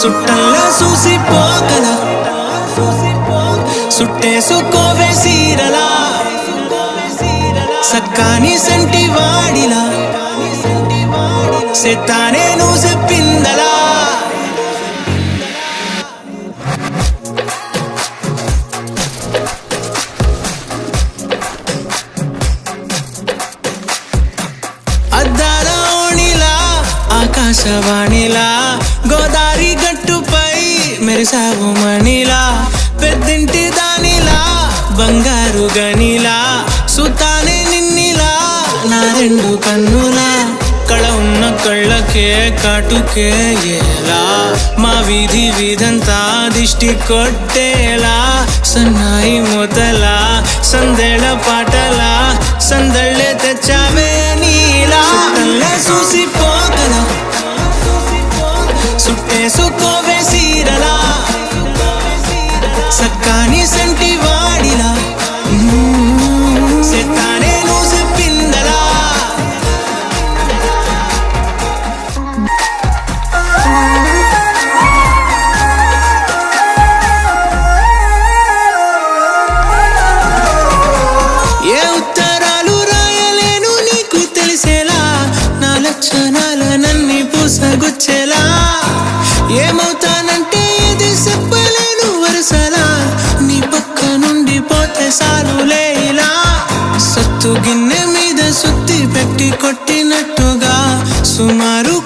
సుట్టల్లా చూసిపోగల సుట్టేసుకోవే సీరలా సక్కాని సంటి వాడిలా సెత్తానే నువ్వు చెప్పిందలా అద్దాల ఓణిలా ఆకాశవాణిలా గోదారి గట్టుపై మెరిసావు మణిలా పెద్దింటి దానిలా బంగారు గనిలా సుతానే నిన్నిలా నా రెండు కన్నులా కళ ఉన్న కళ్ళకే కాటుకే ఎలా మా వీధి వీధంతా దిష్టి కొట్టేలా సన్నాయి మొదలా సందేళ పాటలా సందళ్ళే తెచ్చావే నీలా చూసిపోగల సుట్టేసుకోవే సీరలా సక్కాని సంటి వాడిలా సెత్తానే నువ్వు చెప్పిందలా ఏ ఉత్తరాలు రాయలేను నీకు తెలిసేలా నా లక్షణాలనన్నీ పూసగుచ్చేలా ఏమవుతానంటే ఇది చెప్పలేను వరుసలా నీ పక్క నుండి పోతే సాలులే ఇలా సత్తు గిన్నె మీద సుత్తి పెట్టి కొట్టినట్టుగా సుమారు